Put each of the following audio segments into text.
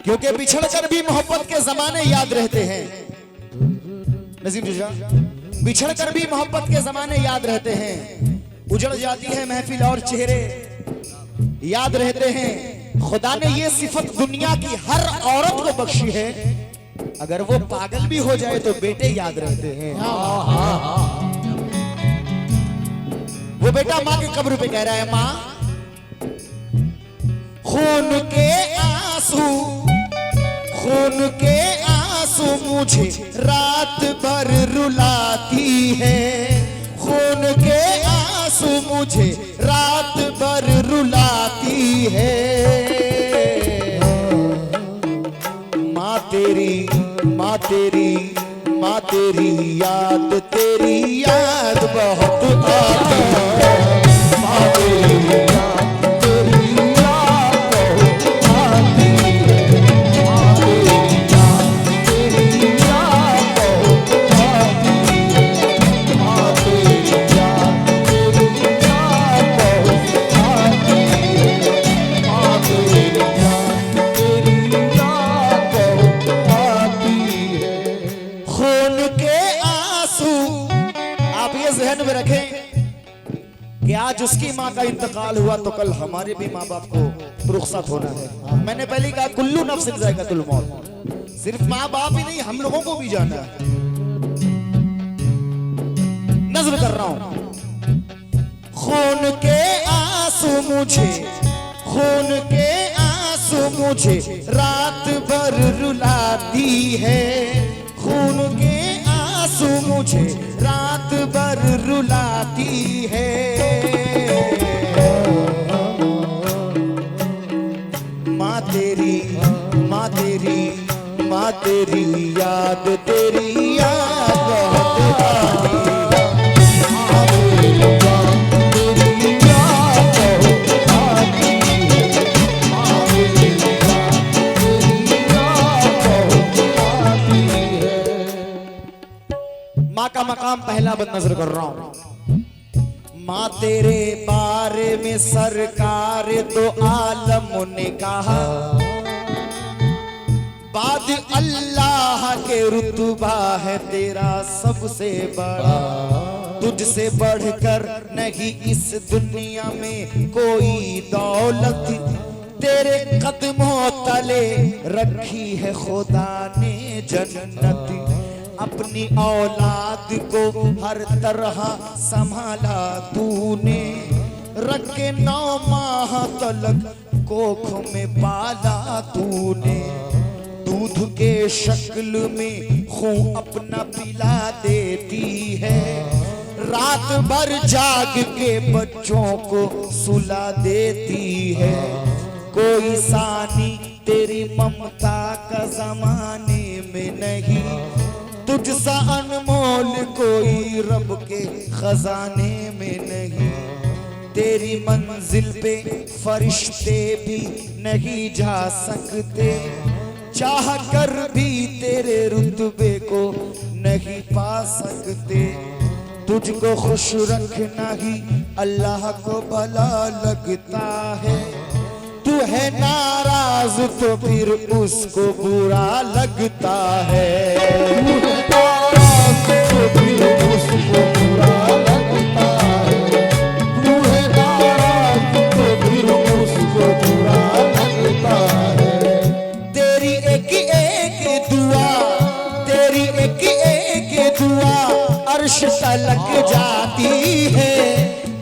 क्योंकि बिछड़कर भी मोहब्बत के जमाने याद रहते हैं। नजीम जुजा, बिछड़कर भी मोहब्बत के जमाने याद रहते हैं। उजड़ जाती है महफिल और चेहरे याद रहते हैं। खुदा ने ये सिफत दुनिया की हर औरत को बख्शी है, अगर वो पागल भी हो जाए तो बेटे याद रहते हैं। वो बेटा माँ के कब्र पे कह रहा है, माँ खून के आंसू मुझे रात भर रुलाती है। खून के आंसू मुझे रात भर रुलाती है। माँ तेरी याद बहुत आती है। माँ तेरी याद बहुत आती है। माँ तेरी याद बहुत आती है। माँ तेरी याद बहुत आती है। माँ तेरी याद बहुत आती है। खून के आंसू, आप ये जहन में रखें कि आज उसकी माँ का इंतकाल हुआ तो कल हमारे भी माँ बाप को रुखसत होना है। मैंने पहले कहा कुल्लू नफ्सिन ज़ायक़ातुल मौत, सिर्फ माँ बाप ही नहीं हम लोगों को भी जाना है। नज़्र कर रहा हूं, खून के आंसू मुझे रात भर रुलाती है। खून के आंसू मुझे रात भर रुलाती है। माँ तेरी याद बहुत आती है। माँ तेरी याद बहुत आती है। माँ तेरी याद बहुत आती है। माँ का मकाम पहला बद नजर कर रहा हूं। माँ तेरे बारे में सरकार दो आलम ने कहा, बाद अल्लाह के रुतबा है तेरा सबसे बड़ा। तुझसे बढ़कर नहीं इस दुनिया में कोई दौलत, तेरे कदमों तले रखी है खुदा ने जन्नत। अपनी औलाद को हर तरह संभाला तूने, रख के 9 माह तलक कोख में पाला तूने। दूध के शक्ल में खून अपना पिला देती है, रात भर जाग के बच्चों को सुला देती है। कोई सानी तेरी ममता का जमाने में नहीं, तुझसा अनमोल कोई रब के खजाने में नहीं। तेरी मंजिल पे फरिश्ते भी नहीं जा सकते, चाह कर भी तेरे रुतबे को नहीं पा सकते। तुझको खुश रखना ही अल्लाह को भला लगता है, तू है नाराज तो फिर उसको बुरा लगता है। तू है नाराज तो फिर उसको बुरा लगता है। तू है नाराज तो फिर उसको बुरा लगता है। तेरी एक दुआ अर्श तलक जाती है।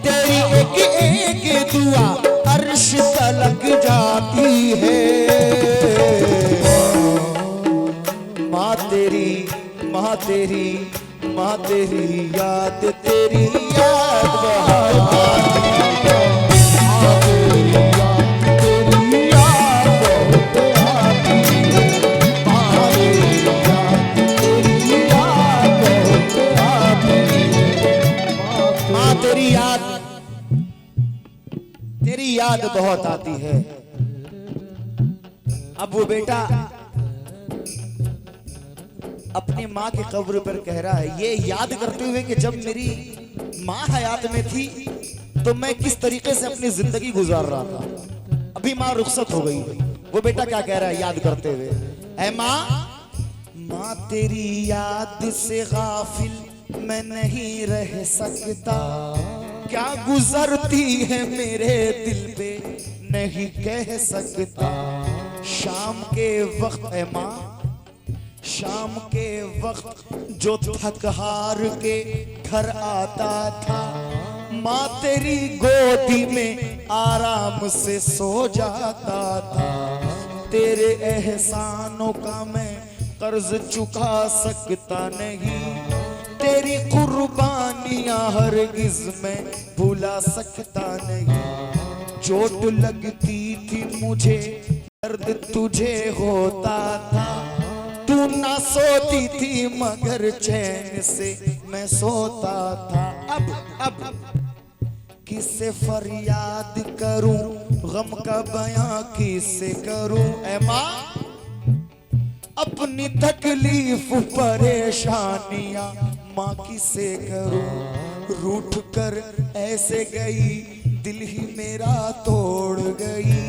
तेरी एक दुआ अर्श तलक जाती है। माँ तेरी याद बहुत आती है। माँ तेरी याद बहुत आती है। माँ तेरी याद बहुत आती है। माँ तेरी याद बहुत आती है। अब वो बेटा अपनी माँ की कब्र पर कह रहा है, ये याद करते हुए कि जब मेरी माँ हयात में थी तो मैं किस तरीके से अपनी जिंदगी गुजार रहा था। अभी माँ रुखसत हो गई। वो बेटा क्या कह रहा है याद करते हुए, ऐ माँ, माँ तेरी याद से गाफिल मैं नहीं रह सकता, क्या गुजरती है मेरे दिल पे नहीं कह सकता। शाम के वक्त ऐ माँ, शाम के वक्त जो थक हार के घर आता था, माँ तेरी गोदी में आराम से सो जाता था। तेरे एहसानों का मैं कर्ज चुका सकता नहीं, तेरी कुर्बानियां हरगिज मैं भुला सकता नहीं। चोट लगती थी मुझे, दर्द तुझे होता था, तू ना सोती थी मगर चैन से मैं सोता था। अब किससे फरियाद करूं, गम का बयां किससे करूं। ऐ माँ, अपनी तकलीफ परेशानियां माँ किससे करूं। रूठ कर ऐसे गई, दिल ही मेरा तोड़ गई।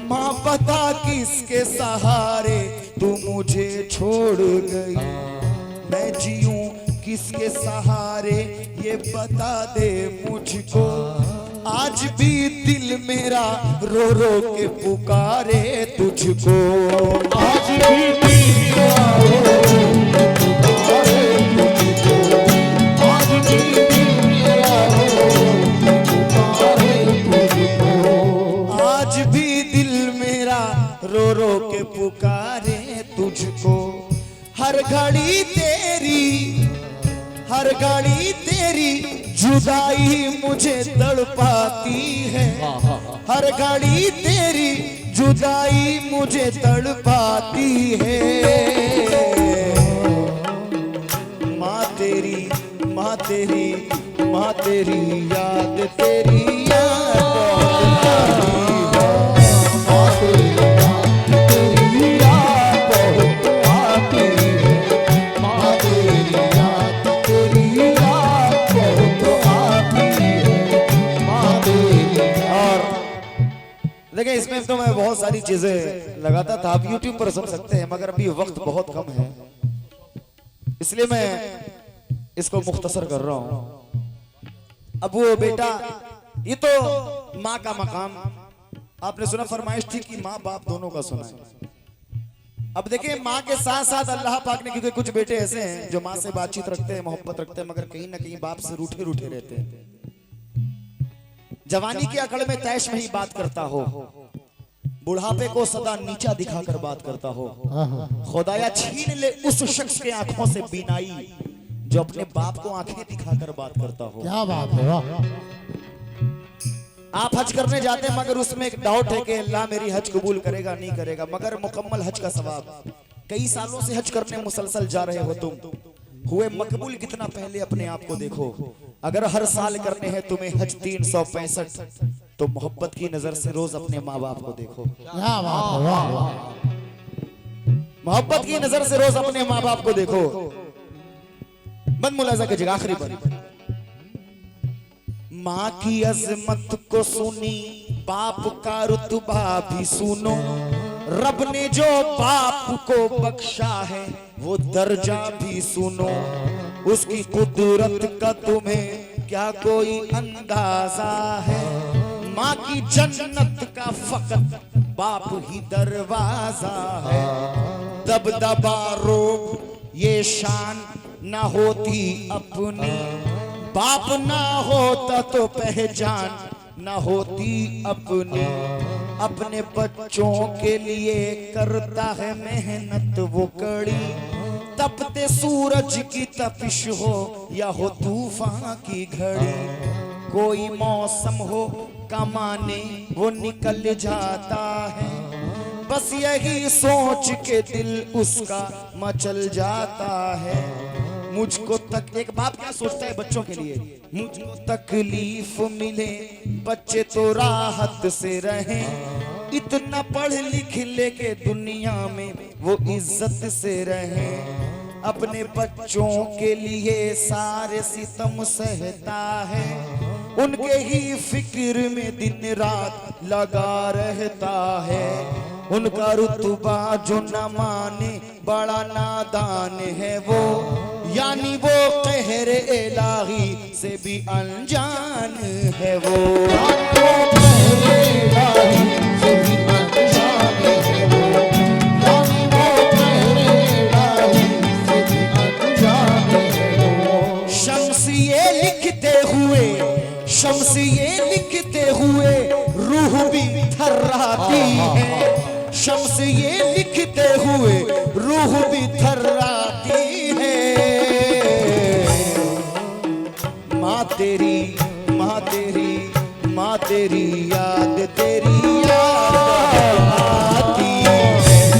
माँ बता किसके सहारे तू मुझे छोड़ गई। मैं जीऊं किसके सहारे ये बता दे मुझको। आज भी दिल मेरा रो रो के पुकारे तुझको। आज भी दिल मेरा रो रो के पुकारे तुझको। आज भी दिल मेरा रो रो के पुकारे तुझको। आज भी दिल मेरा रो रो के पुकारे तुझको। हर घड़ी तेरी, हर घड़ी तेरी जुदाई मुझे तड़पाती है। हर घड़ी तेरी जुदाई मुझे तड़पाती है। माँ तेरी, माँ तेरी, माँ तेरी याद, तेरी देखिए इसमें तो मैं बहुत सारी चीजें लगाता था, आप YouTube पर सुन सकते हैं, मगर अभी वक्त बहुत कम है, इसलिए मैं इसको मुख्तसर कर रहा हूं। अब वो बेटा, ये तो माँ का मकाम आपने सुना, फरमाइश थी कि माँ बाप दोनों का सुना है। अब देखिए माँ के साथ साथ अल्लाह पाक ने, क्योंकि कुछ बेटे ऐसे हैं जो माँ से बातचीत रखते हैं, मोहब्बत रखते हैं, मगर कहीं ना कहीं बाप से रूठे रूठे रहते हैं। जवानी की अकड़ में तैश में ही बात करता हो, बुढ़ापे को सदा नीचा दिखाकर बात करता हो। खुदाया छीन ले उस शख्स के आंखों से बीनाई जो अपने बाप को आंखें दिखाकर बात करता हो। क्या बात है, वाह। आप हज करने जाते हैं, मगर उसमें एक डाउट है कि अल्लाह मेरी हज कबूल करेगा नहीं करेगा, मगर मुकम्मल हज का सवाब। कई सालों से हज करने मुसलसल जा रहे हो तुम, हुए मकबूल कितना पहले अपने आप को देखो। अगर हर साल करने हैं तुम्हें हज 365, तो मोहब्बत की नजर से रोज अपने माँ बाप को देखो। मोहब्बत की नजर से रोज अपने माँ बाप को देखो। बंद मुलाजा के जगह आखिरी पर, माँ की अजमत को सुनी, बाप का रुतबा भी सुनो। रब ने जो बाप को बख्शा है वो दर्जा भी सुनो। उसकी कुदरत का तुम्हें क्या कोई अंदाजा है। माँ की जन्नत का फकत बाप ही दरवाजा है। दबदबा रोब ये शान ना होती अपनी, बाप ना होता तो पहचान ना होती अपनी। अपने बच्चों के लिए करता है मेहनत वो कड़ी, तपते सूरज की तपिश हो या हो तूफान की घड़ी। कोई मौसम हो कमाने वो निकल जाता है, बस यही सोच के दिल उसका मचल जाता है। मुझको तक, एक बाप क्या सोचता है बच्चों के लिए, मुझको तकलीफ मिले बच्चे तो राहत से रहें। इतना पढ़ लिख लेके दुनिया में वो इज्जत से रहें। अपने बच्चों के लिए सारे सितम सहता है, उनके ही फिक्र में दिन रात लगा रहता है। उनका रुतबा जो न माने बड़ा नादान है वो, यानी वो कहर इलाही से भी अनजान है वो। शम्सिये लिखते हुए रूह भी थर्राती है, शम्सिये लिखते हुए रूह भी थर्राती है। माँ तेरी माँ तेरी माँ तेरी याद तेरी याद आती है,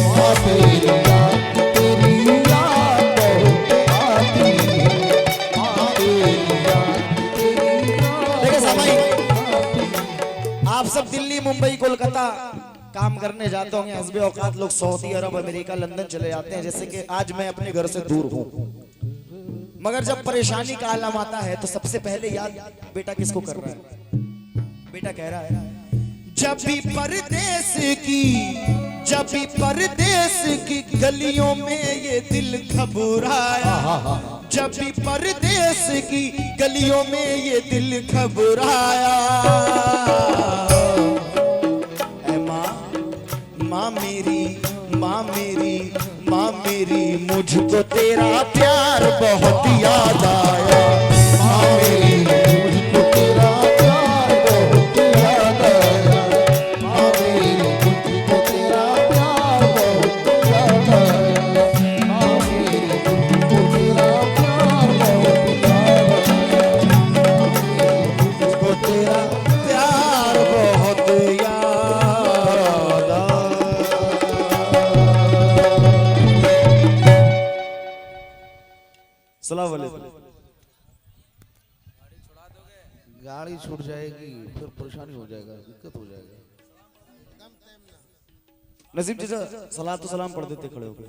माँ तेरी याद तेरी याद आती है, माँ तेरी याद तेरी याद। आप सब दिल्ली मुंबई कोलकाता काम करने जाते होंगे, हस्बे औकात लोग सऊदी अरब अमेरिका लंदन चले जाते हैं, जैसे कि आज मैं अपने घर से दूर हूँ। मगर जब परेशानी का आलम आता है तो सबसे पहले याद बेटा किसको कर रहा है? बेटा कह रहा है जब भी परदेश की गलियों में ये दिल घबराया, जब भी परदेश की गलियों में ये दिल घबराया। ऐ माँ मेरी माँ मेरी माँ मेरी मुझको तेरा प्यार बहुत याद आया, माँ मेरी मुझको तेरा प्यार बहुत याद आया, माँ मेरी मुझको तेरा प्यार बहुत याद आया, माँ मेरी मुझको तेरा प्यार बहुत याद आया, मुझको तेरा प्यार बहुत याद आया। गाड़ी छूट जाएगी फिर परेशानी हो जाएगा, दिक्कत हो जाएगा। नसीब जी सलात तो सलाम पढ़ देते खड़े होकर।